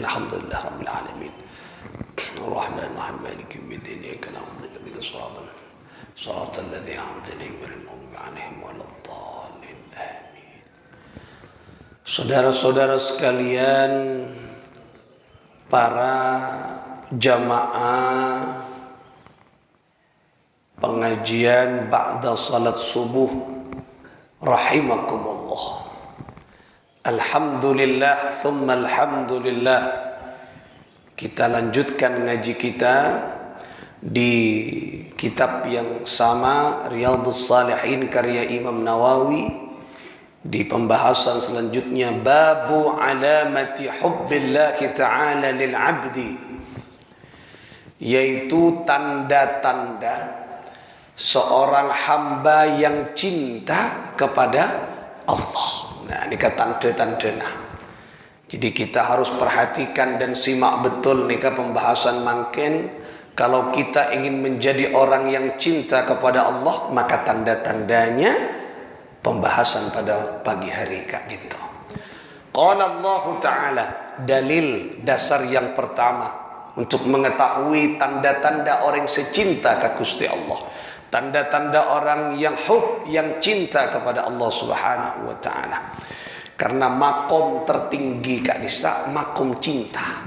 alhamdulillah rabbil alamin. Ar-Rahman ar-Rahim maliki yaumiddin iyyaka na'budu wa iyyaka nasta'in. Shiratal ladzina an'amta 'alaihim ghairil maghdubi 'alaihim waladdallin. Amin. Saudara-saudara sekalian, para jamaah pengajian ba'da salat subuh rahimakumullah. Alhamdulillah thumma alhamdulillah. Kita lanjutkan ngaji kita di kitab yang sama, Riyadhus Shalihin karya Imam Nawawi. Di pembahasan selanjutnya, babu alamati hubbillahi ta'ala lil 'abdi, yaitu tanda-tanda seorang hamba yang cinta kepada Allah. Nah, ini tanda-tanda. Jadi kita harus perhatikan dan simak betul nih pembahasan mangken. Kalau kita ingin menjadi orang yang cinta kepada Allah, maka tanda-tandanya pembahasan pada pagi hari Kak Ginto. Qala Allah Ta'ala, dalil dasar yang pertama untuk mengetahui tanda-tanda orang secinta ke Gusti Allah. Tanda-tanda orang yang yang cinta kepada Allah Subhanahu wa Ta'ala. Karena makom tertinggi Kak Nisa, makom cinta.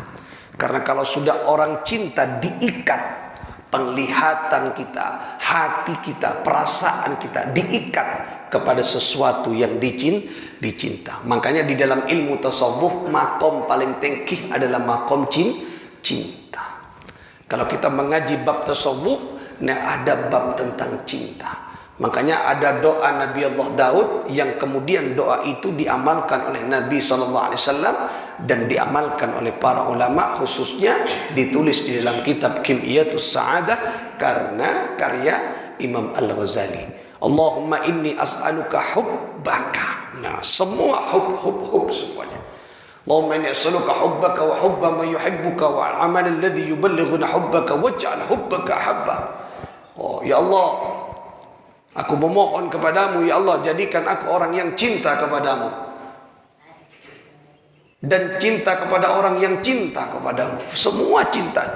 Karena kalau sudah orang cinta, diikat penglihatan kita, hati kita, perasaan kita diikat kepada sesuatu yang dicinta. Makanya di dalam ilmu tasawuf, makom paling tinggi adalah makom cinta. Kalau kita mengaji bab tasawuf, ada bab tentang cinta. Makanya ada doa Nabi Allah Daud yang kemudian doa itu diamalkan oleh Nabi SAW dan diamalkan oleh para ulama, khususnya ditulis di dalam kitab Kim'iyatus Sa'adah karena karya Imam Al-Ghazali. Allahumma inni as'aluka hubbaka. Nah, semua hub semuanya. Allahumma inni as'aluka hubbaka wa hubba man yuhibbuka wa al-amal alladhi yuballighuna hubbaka waj'al hubbaka habba. Oh ya Allah, aku memohon kepadamu ya Allah, jadikan aku orang yang cinta kepadamu dan cinta kepada orang yang cinta kepadamu. Semua cinta.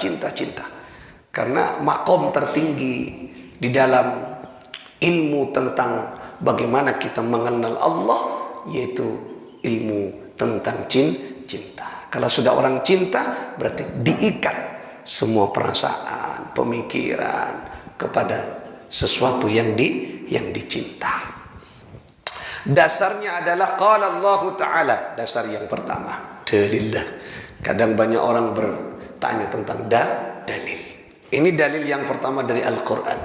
Karena makom tertinggi di dalam ilmu tentang bagaimana kita mengenal Allah, yaitu ilmu tentang cinta. Kalau sudah orang cinta, berarti diikat semua perasaan, pemikiran kepada sesuatu yang dicinta. Dasarnya adalah qala Allah Ta'ala. Dasar yang pertama, dalillah. Kadang banyak orang bertanya tentang dalil. Ini dalil yang pertama dari Al-Quran.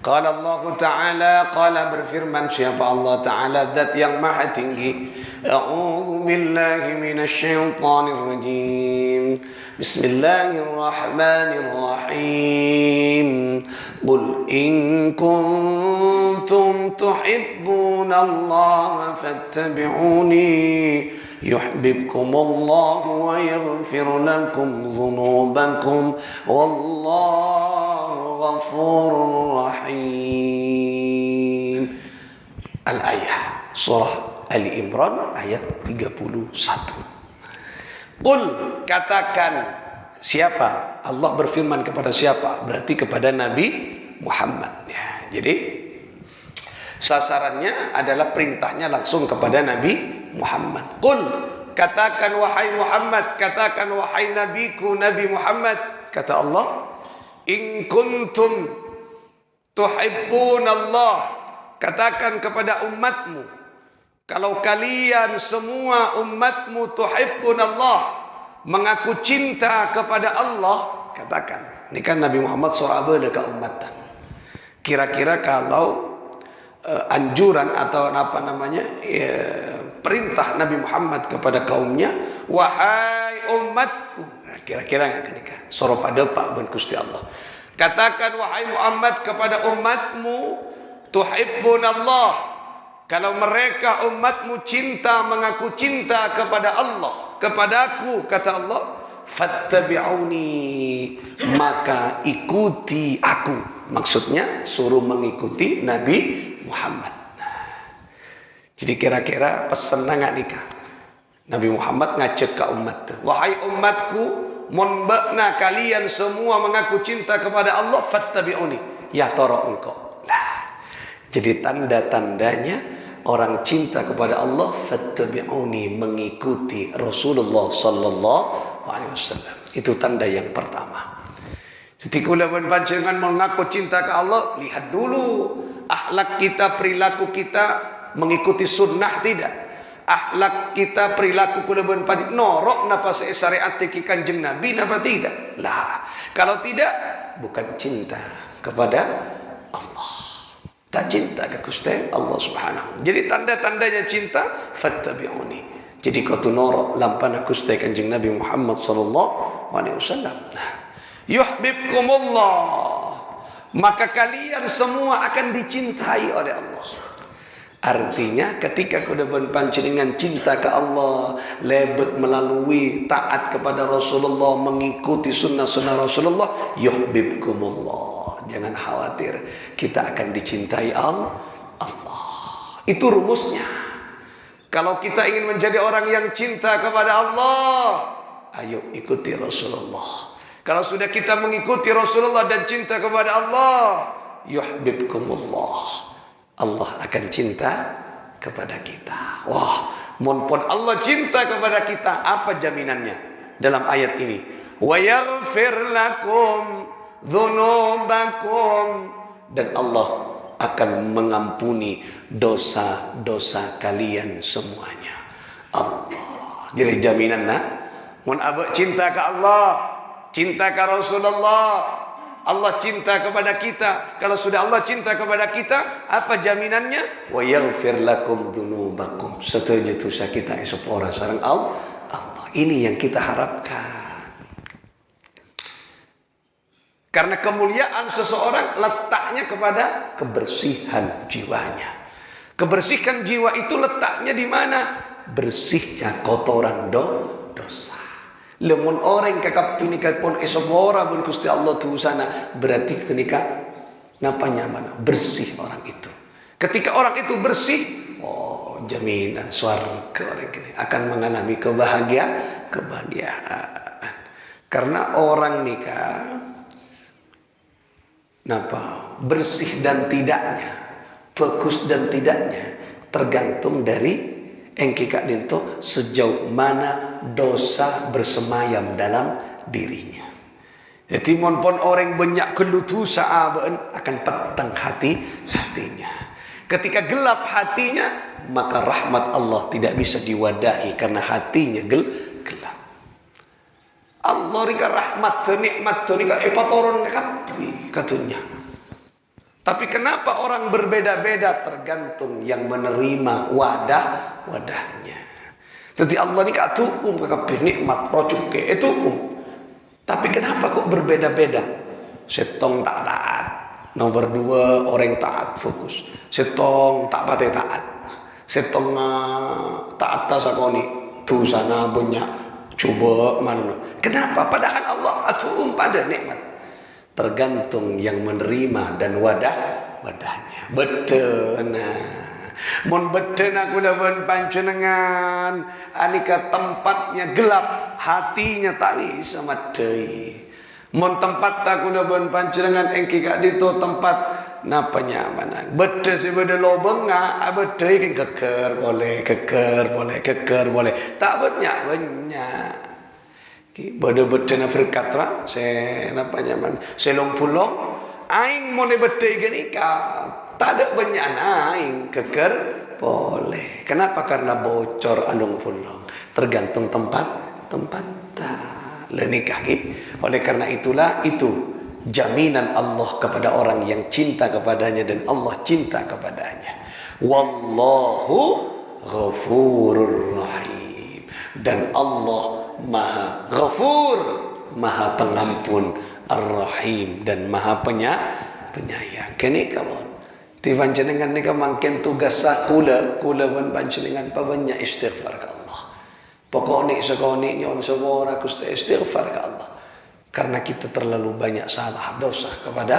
Qala Allah Ta'ala, qala berfirman siapa Allah Ta'ala, zat yang maha tinggi. A'udzu billahi minasy syaithanir rajim. Bismillahirrahmanirrahim. Qul in kuntum tuhibbunallaha fattabi'uni yuhibbukumullahu wa yaghfir lakum dzunubakum wallahu ghafurur rahim. Al-ayah, surah Ali Imran ayat 31. Qul, katakan, siapa? Allah berfirman kepada siapa? Berarti kepada Nabi Muhammad. Ya, jadi sasarannya adalah perintahnya langsung kepada Nabi Muhammad. Qul, katakan wahai Muhammad, katakan wahai nabiku Nabi Muhammad, kata Allah, in kuntum tuhibbunallah, katakan kepada umatmu, kalau kalian semua umatmu tuhibbunallah, mengaku cinta kepada Allah, katakan. Ini kan Nabi Muhammad SAW dekat umat. Kira-kira kalau anjuran atau perintah Nabi Muhammad kepada kaumnya, wahai umatku, nah, kira-kira nggak ketika soro pada Pak ben Gusti Allah, katakan wahai Muhammad kepada umatmu, tuhibbunallah, kalau mereka umatmu cinta, mengaku cinta kepada Allah, kepadaku, kata Allah, fattabi'uni, maka ikuti aku. Maksudnya suruh mengikuti Nabi Muhammad. Jadi kira-kira pesan nggak nikah? Nabi Muhammad ngajak ke umat, wahai umatku, mun bakna kalian semua mengaku cinta kepada Allah, fattabi'uni, ya toro engkau. Nah, jadi tanda-tandanya orang cinta kepada Allah, fattabi'uni, mengikuti Rasulullah sallallahu alaihi wasallam. Itu tanda yang pertama. Jadi kula panjenengan mengaku cinta ke Allah, lihat dulu akhlak kita, perilaku kita mengikuti sunnah tidak? Akhlak kita, perilaku kula panjenengan norok napa syariat ki Kanjeng Nabi napa tidak? Lah, kalau tidak bukan cinta kepada Allah. Tak cinta ke Gusti Allah Subhanahu. Jadi tanda-tandanya cinta, fattabi'uni. Jadi kau tu norok lampana Gusti Kanjeng Nabi Muhammad sallallahu alaihi wasallam. Yuhibbukumullah, maka kalian semua akan dicintai oleh Allah. Artinya ketika kuda panjenengan cinta ke Allah, lebet melalui taat kepada Rasulullah, mengikuti sunnah-sunnah Rasulullah, yuhibbukumullah. Jangan khawatir, kita akan dicintai Allah. Itu rumusnya. Kalau kita ingin menjadi orang yang cinta kepada Allah, ayo ikuti Rasulullah. Kalau sudah kita mengikuti Rasulullah dan cinta kepada Allah, yuhibbukumullah, Allah akan cinta kepada kita. Wah, mohon Allah cinta kepada kita, apa jaminannya? Dalam ayat ini, wa yaghfir lakum dzunubakum, dan Allah akan mengampuni dosa-dosa kalian semuanya. Allah. Jadi jaminan nah, mun abak cinta ke Allah, cinta ke Rasulullah, Allah cinta kepada kita. Kalau sudah Allah cinta kepada kita, apa jaminannya? Wa yaghfir lakum dzunubakum. Setuju dosa kita esok ora sareng Allah. Ini yang kita harapkan. Karena kemuliaan seseorang letaknya kepada kebersihan jiwanya. Kebersihan jiwa itu letaknya di mana? Bersihnya kotoran dosa. Lemun orang kakak pinikah pun esok pun Gusti Allah tu sana, berarti kenika napa nyaman, bersih orang itu. Ketika orang itu bersih, oh jaminan surga orang ini akan mengalami kebahagiaan. Karena orang nikah napa bersih dan tidaknya, bagus dan tidaknya tergantung dari engkika dinto sejauh mana dosa bersemayam dalam dirinya. Jadi monpon orang banyak kelutu saabaan akan petang hatinya. Ketika gelap hatinya, maka rahmat Allah tidak bisa diwadahi karena hatinya gelap. Allah rika rahmat nikmat rika epatoron kapi katunya. Tapi kenapa orang berbeda-beda tergantung yang menerima wadahnya. Jadi Allah ni kat kakak nikmat rocuke itu Tapi kenapa kok berbeda-beda? Setong tak taat. Nomor 2 orang taat fokus. Setong tak pate taat. Setong taat tasakoni tu sana banyak coba mana. Kenapa? Padahal Allah atuh pada nikmat. Tergantung yang menerima dan wadahnya. Betul. Mun betul aku lawan panjenengan, anika tempatnya gelap, hatinya tak bisa madai. Mun tempat aku lawan panjenengan engki gak dito tempat napa nyaman. Betul si beda lobeng betul kan keker boleh. Tak banyak. Beda-beda na berkatra, saya napa nyaman. Selong pulong, aing mau nebetei gini tak ada banyak aing keker boleh. Kenapa? Karena bocor andung pulong. Tergantung tempat lenikah ki. Oleh karena itulah itu jaminan Allah kepada orang yang cinta kepadanya dan Allah cinta kepadanya. Wallahu ghafurur rahim. Dan Allah Maha Ghafur, Maha Pengampun, Ar-Rahim, dan Maha Penyayang. Kini kawan, ti panjenengan nika mangken tugas kula pun panjenengan banyak istighfar ke Allah. Pokoknya sekoni nyon sabora Gusti istighfar ke Allah. Karena kita terlalu banyak salah dosa kepada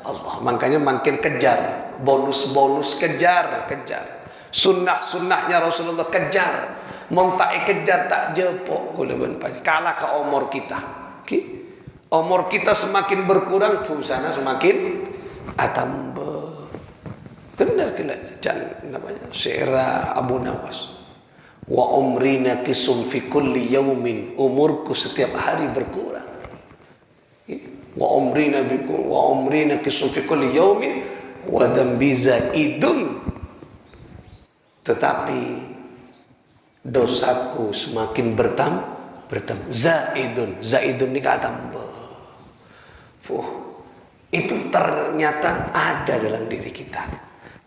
Allah. Makanya makin kejar bonus kejar. Sunnahnya Rasulullah kejar. Mon tak kejar tak jepok kula ben panjen. Kalah ke umur kita. Okay? Umur kita semakin berkurang tuh sana semakin tambah. Benar jangan namanya Syairah Abu Nawas. Wa umrina kisum fi kulli yaumin, umurku setiap hari berkurang. Wa umrina kisum fi kulli yaumin wa dhanbi zaidun. Tetapi dosaku semakin bertambah. Zaidun ini kata tambah. Itu ternyata ada dalam diri kita,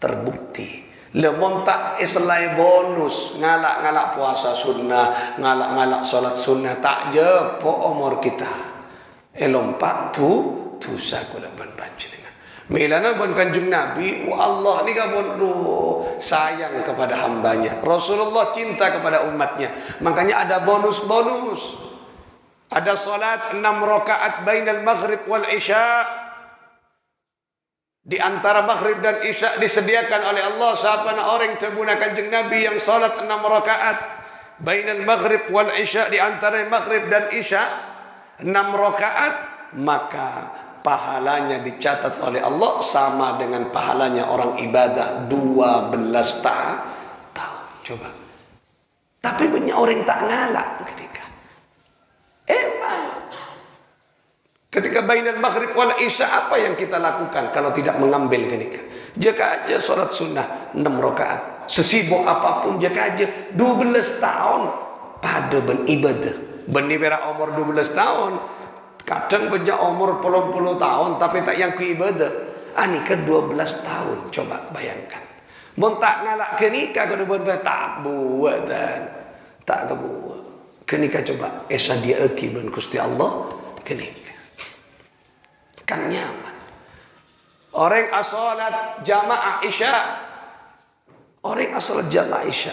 terbukti. Lemon tak islai bonus ngalak-ngalak puasa sunnah, ngalak-ngalak salat sunnah tak jepok umur kita. Lompat tu sakula ban panjenengan. Milana bon Kanjeng Nabi, Allah ni ka sayang kepada hambanya. Rasulullah cinta kepada umatnya. Makanya ada bonus-bonus. Ada salat 6 rakaat bainal maghrib wal isya. Di antara maghrib dan isya disediakan oleh Allah siapa orang terbunuh Kanjeng Nabi yang salat 6 rakaat bainal maghrib wal isya, di antara maghrib dan isya 6 rakaat, maka pahalanya dicatat oleh Allah sama dengan pahalanya orang ibadah 12 tahun. Coba. Tapi banyak orang tak ngalak ketika. Ketika bainal maghrib wal isya apa yang kita lakukan kalau tidak mengambil ketika? Jaga aja salat sunnah 6 rakaat. Sesibuk apapun jaga aja 12 tahun pada beribadah. Benibera umur 12 tahun. Kadang banyak umur puluh tahun tapi tak yang ku ibadah. Ani ke 12 tahun, coba bayangkan. Mun tak ngalak kenika kalau tak buat dan tak kebuat. Kenika coba esa dia eki ben Gusti Allah kenika. Kan nyaman. Orang asalat jamaah isya. Orang asalat jamaah isya.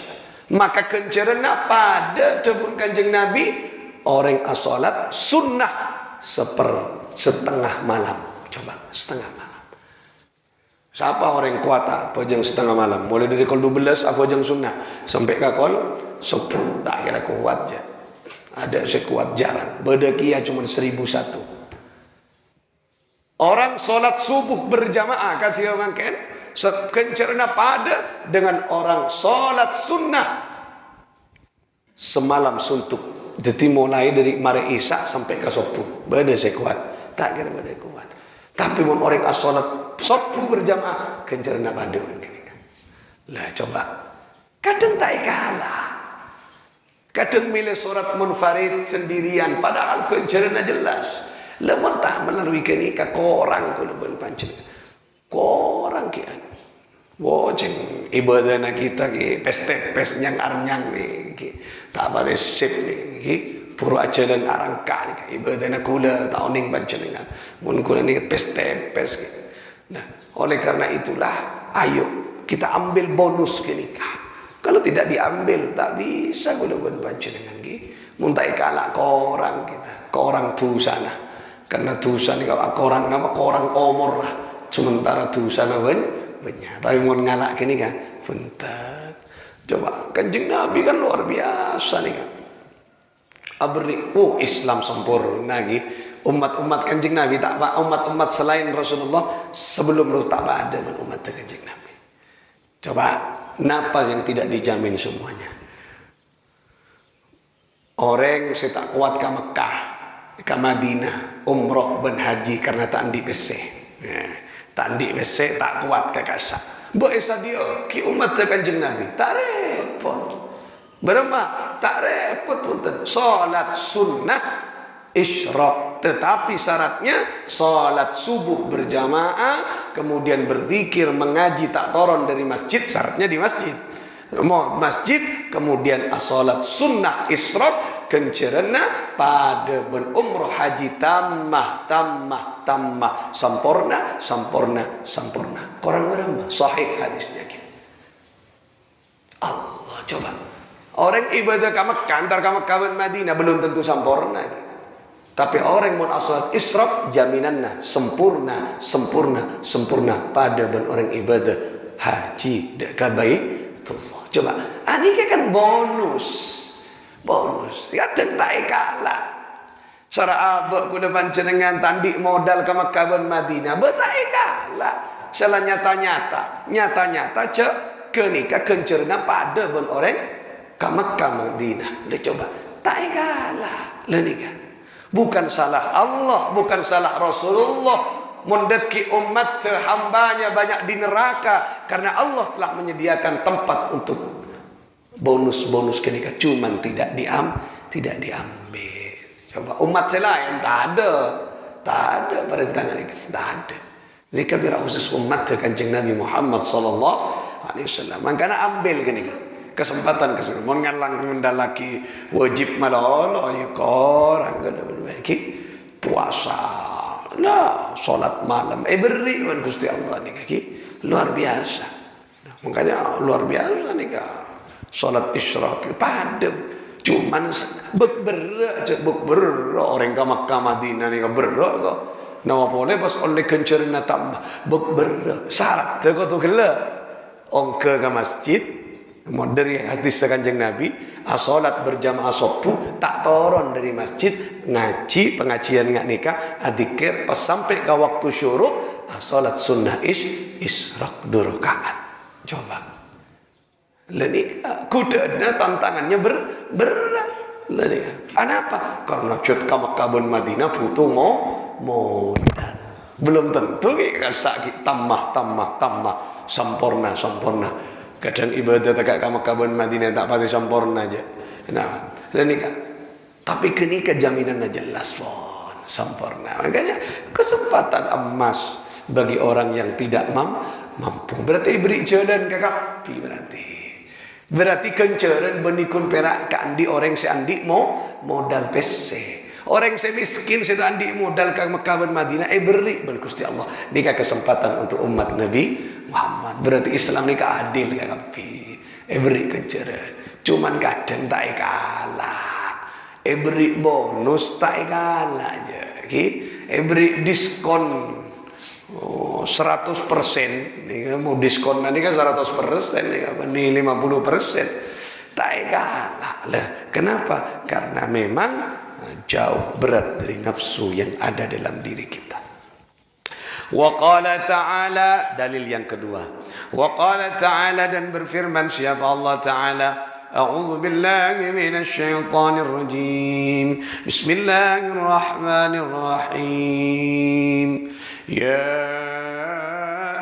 Maka kencerna pada tebun Kanjeng Nabi orang asalat sunnah setengah malam. Coba setengah malam. Siapa orang kuat apa jeng setengah malam? Mulai dari kol 12 apa jeng sunnah sampai ke kol 10 tak kira kuat je. Ada sekuat jarang. Bedekia cuma 1001. Orang solat subuh berjamaah kata orang kan kencerna pada dengan orang solat sunnah semalam suntuk. Jadi mulai dari mare isya sampai ke subuh. Beda sekuat. Tak kira beda kuat. Tapi mun orang solat subuh berjamaah kencerna pada lah coba. Kadang tak kalah. Kadang milih solat munfarid sendirian padahal kencerna jelas. Lemon tak melalui kenika korang kalau berpancing. Korang kian. Wojeng ibadah kita ki pes yang arnyang ni ki. Tak pada sip ni ki. Puru ajaran arangka ni ibadah kula tauning panjenengan. Mun kula ni pes ki. Nah, oleh karena itulah ayo kita ambil bonus kenika. Kalau tidak diambil tak bisa kula panjenengan ki. Mun tak kalah korang kita. Korang tu sana. Karena dosa ni kalau orang nama orang umur lah. Sementara dosa na banyak. Tapi mau ngalak kini kan, bentar. Coba Kanjeng Nabi kan luar biasa nih kan. Islam sempurna lagi. Umat-umat Kanjeng Nabi tak apa. Umat-umat selain Rasulullah sebelum Rasulullah tak ada umat Kanjeng Nabi. Coba napa yang tidak dijamin semuanya? Orang saya tak kuat ke Mekah. Ke Madinah umroh ben haji karena tak di PC. Tak di PC tak kuat ke kasak. Boisa dia ki umat Kanjeng Nabi tak repot. Berapa? Tak repot punten. Salat sunnah isyraq, tetapi syaratnya salat subuh berjamaah, kemudian berzikir mengaji tak turun dari masjid, syaratnya di masjid. Mau masjid, kemudian salat sunnah isyraq kencerna pada berumrah haji tamah sempurna korang berapa sahih hadisnya Allah. Coba orang ibadah ke Mekah antar ke Mekah dan Madinah belum tentu sempurna, tapi orang mun salat isyraq jaminanna sempurna pada orang ibadah haji dek Baitullah. Coba, ini kan bonus. Bonus. Kadang tak kalah. Sara abak kuda panjenengan tandik modal ke Makkah dan Madinah. Tak kalah. Salah nyata-nyata. Nyata-nyata cek kenikah kencerna pada ben orang ke Makkah Madinah. Dia coba. Tak kalah. Lenika. Bukan salah Allah. Bukan salah Rasulullah. Mendeki umat hambanya banyak di neraka. Karena Allah telah menyediakan tempat untuk bonus-bonus kenikah. Cuman tidak diambil. Coba umat selain tak ada perintangan ini, tak ada. Jadi kabira khusus umat Kanjeng Nabi Muhammad sallallahu alaihi wasallam. Makanya ambil gini kesempatan mau ngalang mendalaki wajib malolo ya korang kada berbagi puasa. Nah, salat malam beri wan Gusti Allah nih kaki luar biasa. Makanya luar biasa nih kak. Salat isyraq padem. Cuman beberapa orang ke Makkah Madinah ni beberapa kok. Nama boleh pas oleh kencerna tambah beberapa syarat tu kau tu gila. Ongke ke masjid, dari hadis Kanjeng Nabi, salat berjamaah sopu tak turun dari masjid ngaji pengajian ngak nikah, adzikir pas sampai ke waktu syuruk, salat sunnah isyraq 2 rakaat. Coba. Lenika kuda tantangannya berat. Lenika. Kenapa? Karena cut ke Makkah dan Madinah butuh modal. Belum tentu kita sakit tambah sempurna. Kadang ibadah tak ke Makkah dan Madinah tak pasti sempurna aja. Nah, lenika. Tapi kenika jaminannya jelas pun sempurna. Makanya kesempatan emas bagi orang yang tidak mampu. Berarti beri jalan ke kapi berarti kenceran benikun perak kandi orang seandi modal PC. Orang semiskin seandi modal ke Mekah dan Madinah beri bel Gusti Allah. Nika kesempatan untuk umat Nabi Muhammad. Berarti Islam nika adil ya kapi. Beri kenceran. Cuman kadang tak kalah. Beri bonus tak kalah aja. Beri diskon 100%. Ini mau diskon nanti kan 100%, ini 50%. Tak kalah lah. Kenapa? Karena memang jauh berat dari nafsu yang ada dalam diri kita. Wa qala ta'ala, dalil yang kedua. Wa qala ta'ala, dan berfirman siapa Allah Ta'ala, A'udzu billahi minasy syaithanir rajim. Bismillahirrahmanirrahim. Ya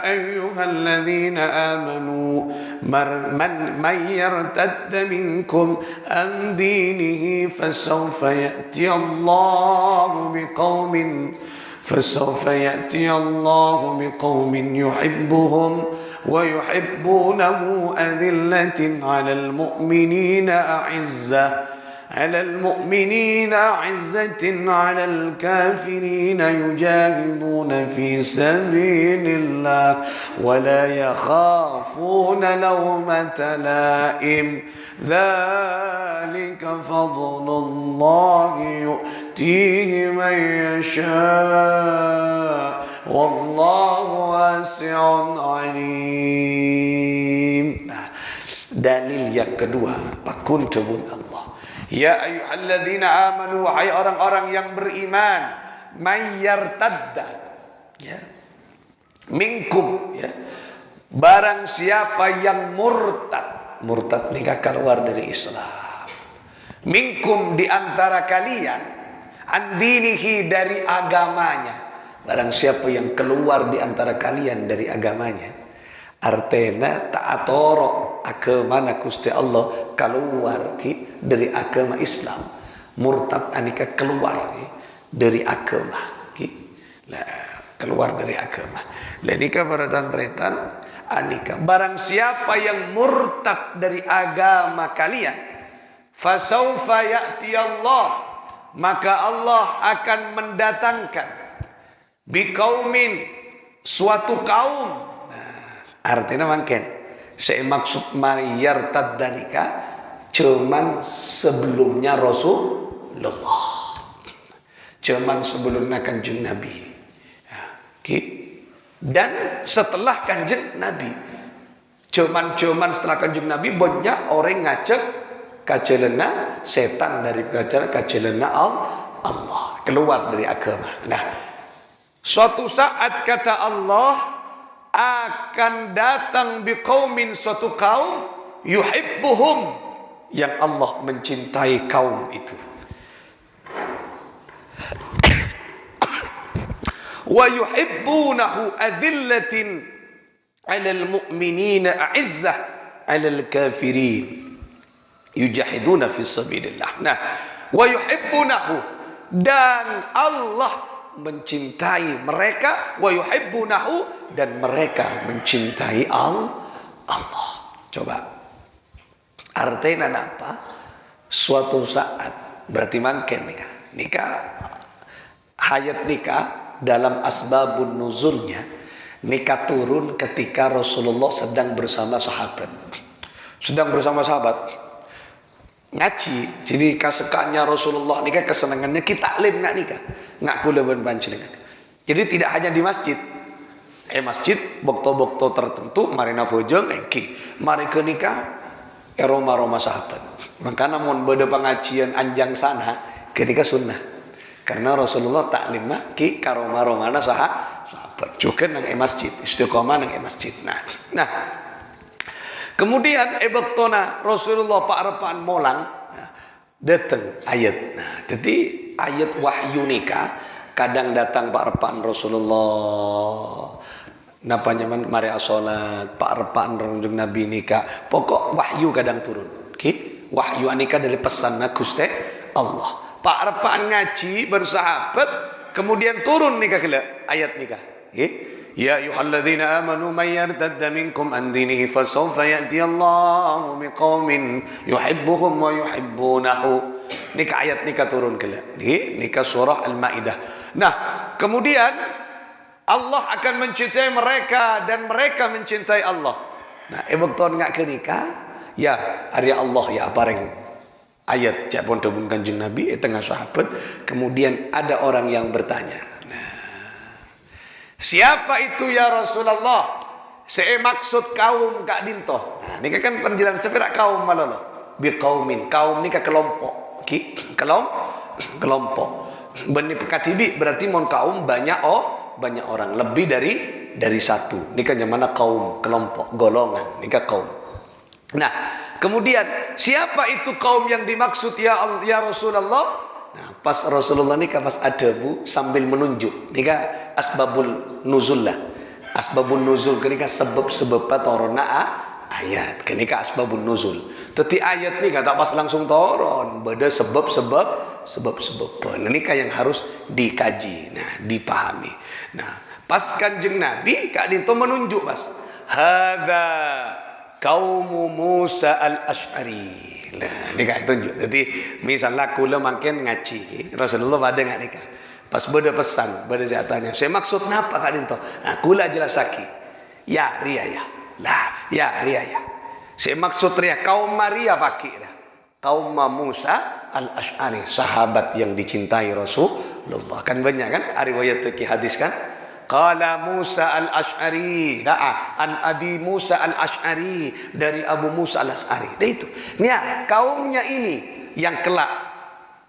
ayyuhalladzina amanu man yartadda minkum an dinihi fasawfa ya'ti Allahu biqaumin yuhibbuhum wa yuhibbunahu adillatin 'alal mu'minina أعزة على الكافرين يجاهدون في سبيل الله ولا يخافون لومة لائم ذلك فضل الله يؤتيه من يشاء والله واسع عليم. Dalil yang kedua, pakuntubun Allah. Ya ayyuhalladzina amanu, hai orang-orang yang beriman, mayyartadda, ya, minkum, ya, barang siapa yang murtad nikah keluar dari Islam, minkum di antara kalian, andinihi dari agamanya, barang siapa yang keluar di antara kalian dari agamanya, artena ta'atoro agama Gusti Allah keluar dari agama Islam, murtad anika keluar dari agama, keluar dari agama. Lenika para tantretan anika barang siapa yang murtad dari agama kalian, fasaufa ya'ti Allah, maka Allah akan mendatangkan biqaumin, suatu kaum. Artinya makin saya maksud mayyartad danika cuman sebelumnya Rasulullah, cuman sebelumnya Kanjeng Nabi, dan setelah Kanjeng Nabi Cuman setelah Kanjeng Nabi banyak orang ngajak kajelena setan dari kajelena Allah, keluar dari agama. Nah, suatu saat kata Allah akan datang biqaumin, suatu kaum yuhibbuhum, yang Allah mencintai kaum itu. Wa yuhibbunahu adillatin 'alal mu'minina a'izzah 'alal kafirin yujahiduna fi sabilillah. Nah, wa yuhibbunahu, dan Allah mencintai mereka, wa yuhibbunahu, dan mereka mencintai Allah. Coba artinya apa? Suatu saat, berarti mungkin nikah hayat nikah dalam asbabun nuzulnya, nikah turun ketika Rasulullah sedang bersama sahabat ngaji. Jadi kesukaannya Rasulullah nikah, kesenangannya kita taklim nikah kula panjenengan. Jadi tidak hanya di masjid, masjid bokto-bokto tertentu marina bojong mari ke nikah Roma sahabat. Makanya mau beda pengajian anjang sana ketika sunnah, karena Rasulullah taklim ki karoma-romana sahabat juga nang masjid, istiqomah nang masjid. Nah kemudian bektona Rasulullah Pak Repan molang datang ayat. Nah, jadi ayat wahyu nikah kadang datang Pak Repan Rasulullah napa nyaman mari salat Pak Repan ranjung Nabi nikah, pokok wahyu kadang turun. Wahyu nikah dari pesan Gusti Allah. Pak Repan ngaji bersahabat, kemudian turun nikah ayat nikah. Ya ayyuhalladzina amanu may yartadda minkum an dinihi fasawfa ya'ti Allahu biqaumin yuhibbuhum wa yuhibbunahu. Nikah ayat nikah turun nikah surah Al-Maidah. Nah, kemudian Allah akan mencintai mereka dan mereka mencintai Allah. Nah, waktu ngak ke nikah, ya hari Allah ya pareng ayat cak pun Kanjeng Nabi tengah sahabat. Kemudian ada orang yang bertanya, siapa itu ya Rasulullah? Saya maksud kaum Kak Dinto. Nah, ini kan penjelasan sepirak kaum malolo. Biqaumin, kaum ini ke kelompok. Kelompok. Bani Katibi berarti mon kaum banyak orang, lebih dari satu. Ini kan mana kaum, kelompok, golongan. Ini kan kaum. Nah, kemudian siapa itu kaum yang dimaksud ya Rasulullah? Nah, pas Rasulullah nikah pas adabu sambil menunjuk nikah asbabul nuzul lah. Asbabun nuzul kenika sebab-sebab turunna ayat. Kenika asbabun nuzul. Teti ayat nikah tak pas langsung turun, beda sebab-sebab. Nah, nikah yang harus dikaji, nah dipahami. Nah, pas Kanjeng Nabi Kak Dinto menunjuk pas. Hadza kaumu Musa al-Asy'ari. Nah, nikah tunjuk. Jadi misalnya kula makin ngaji, Rasulullah pada nggak nikah. Pas beda pesan, beda saya tanya, saya maksud apa Kak Dinto? Nah, kula jelasaki. Ya riaya. Lah, ya riaya. Saya maksud riaya kaum Maria pakai dah. Kaum Musa al-Asy'ari, sahabat yang dicintai Rasulullah. Kan banyak kan riwayat hadis kan? Qala Musa al-Asy'ari, an Abi Musa al-Asy'ari, dari Abu Musa al-Asy'ari. Nah itu. Nih, kaumnya ini yang kelak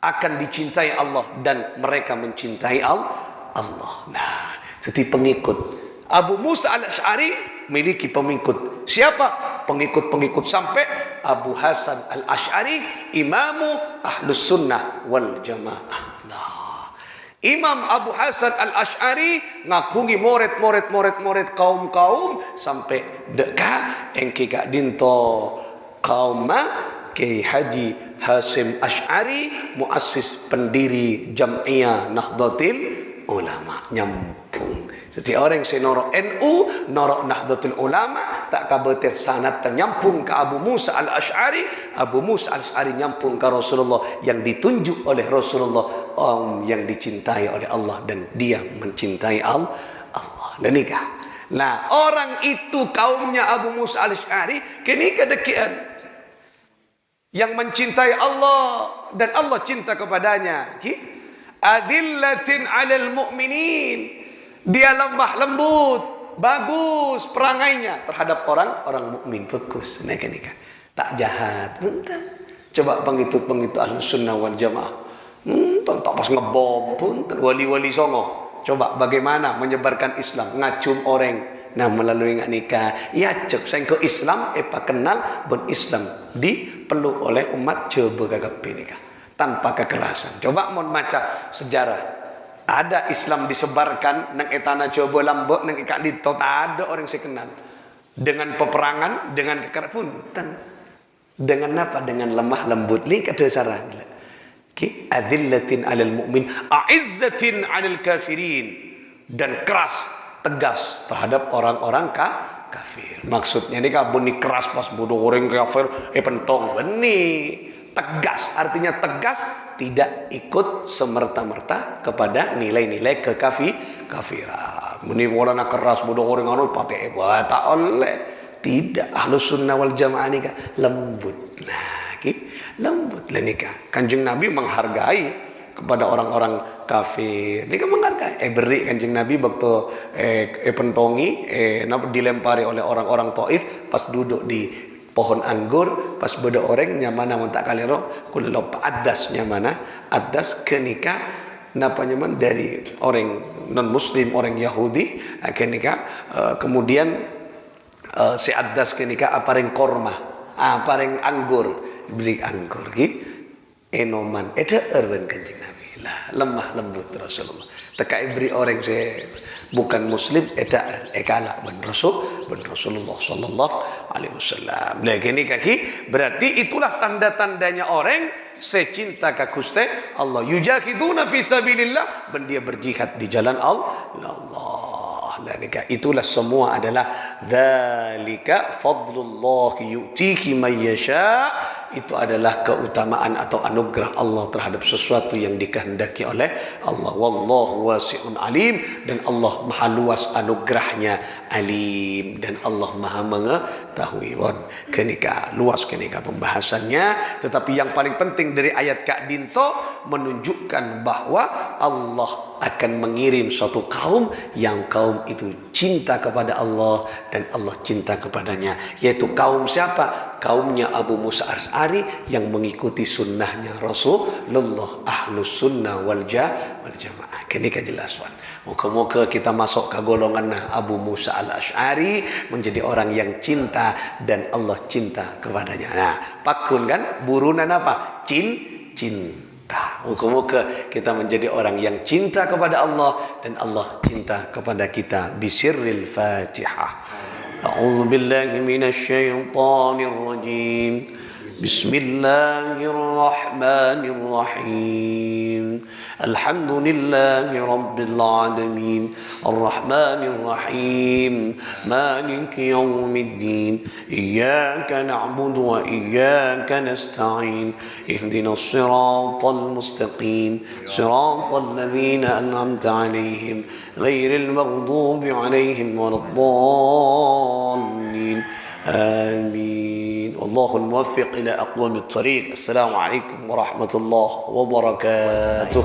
akan dicintai Allah dan mereka mencintai Allah. Nah, jadi pengikut Abu Musa al-Asy'ari miliki pengikut. Siapa? Pengikut-pengikut sampai Abu Hasan al-Asy'ari, imamu Ahlus Sunnah wal Jamaah. Imam Abu Hasan al-Asy'ari ngakungi murid kaum sampai dekat engki Kak Dinto kaum Kiai Haji Hasim Asy'ari, muassis pendiri Jam'iyah Nahdlatul Ulama, nyambung. Jadi orang yang norok NU, norok Nahdlatul Ulama, tak kabetir sanad ternyambung ke Abu Musa al-Asy'ari. Abu Musa al-Asy'ari nyambung ke Rasulullah yang ditunjuk oleh Rasulullah, yang dicintai oleh Allah dan dia mencintai Allah. Dan nikah. Nah, orang itu kaumnya Abu Musa al-Asy'ari kini kedekian yang mencintai Allah dan Allah cinta kepadanya. Adillatin 'alal mu'minin. Dia lemah lembut bagus perangainya terhadap orang mukmin, bagus. Nika tak jahat, bentar. Coba pengikut Ahlus Sunnah wal Jamaah. Tak pas ngebom pun wali-wali songo. Coba bagaimana menyebarkan Islam, ngacum orang. Nah melalui nikah, ya cek saya ke Islam, pak kenal ben Islam dipeluk oleh umat coba gagap nikah tanpa kekerasan. Coba mau baca sejarah, ada Islam disebarkan nang etana coba lambok nang ikat di tot ada orang saya kenal dengan peperangan, dengan kekerasan, dengan apa? Dengan lemah lembut li kedasaran. Adillatin 'alal mu'min, a'izzatin 'alal kafirin, dan keras tegas terhadap orang-orang kafir. Maksudnya ini kabun ni keras pas bodoh orang kafir pentong beni. Tegas artinya tegas, tidak ikut semerta-merta kepada nilai-nilai kafiran. Meni bola nak keras bodoh orang anu pakai tak oleh. Tidak. Ahlus Sunnah wal Jamaah ni lembut. Nah, lembut lah nikah. Kanjeng Nabi menghargai kepada orang-orang kafir. Ini kan menghargai. Beri kanjeng Nabi waktu pentongi dilempari oleh orang-orang Taif pas duduk di pohon anggur, pas beda orang nyamana tak kalero kullo adas nyamana adas ke nikah napa nyaman dari orang non muslim, orang Yahudi ke nikah, kemudian si adas ke nikah apareng korma, apareng anggur, beli anggur ki enoman erwen kanjeng Nabi lah, lemah lembut Rasulullah. Tekai beri orang saya bukan muslim kalah ben Rasulullah sallallahu alaihi wasallam. Nah gini kaki berarti itulah tanda-tandanya orang secinta ka Gusti Allah. Yujahiduna fi sabilillah, ben dia berjihad di jalan Allah. Dalika itulah semua adalah dzalika fadlullah yu'tihi may yasha. Itu adalah keutamaan atau anugerah Allah terhadap sesuatu yang dikehendaki oleh Allah. Wallahu wasi'un alim, dan Allah maha luas anugerahnya, alim, dan Allah maha mengetahui. Kenika luas kenika pembahasannya, tetapi yang paling penting dari ayat Kak Dinto menunjukkan bahwa Allah akan mengirim suatu kaum yang kaum itu cinta kepada Allah dan Allah cinta kepadanya, yaitu kaum siapa? Kaumnya Abu Musa Asy'ari yang mengikuti sunnahnya Rasulullah, Ahlus Sunnah wal Jamaah. Ini kan jelas, Wan. Moga-moga kita masuk ke golongan Abu Musa Al-Asy'ari, menjadi orang yang cinta dan Allah cinta kepadanya. Nah, pakun kan burunan apa? Cinta. Moga-moga kita menjadi orang yang cinta kepada Allah dan Allah cinta kepada kita. Bisirril Fatihah. أعوذ بالله من الشيطان الرجيم. بسم الله الرحمن الرحيم. الحمد لله رب العالمين الرحمن الرحيم مالك يوم الدين إياك نعبد وإياك نستعين اهدنا الصراط المستقيم صراط الذين أنعمت عليهم غير المغضوب عليهم ولا الضالين آمين. والله الموفق إلى أقوم الطريق. السلام عليكم ورحمة الله وبركاته.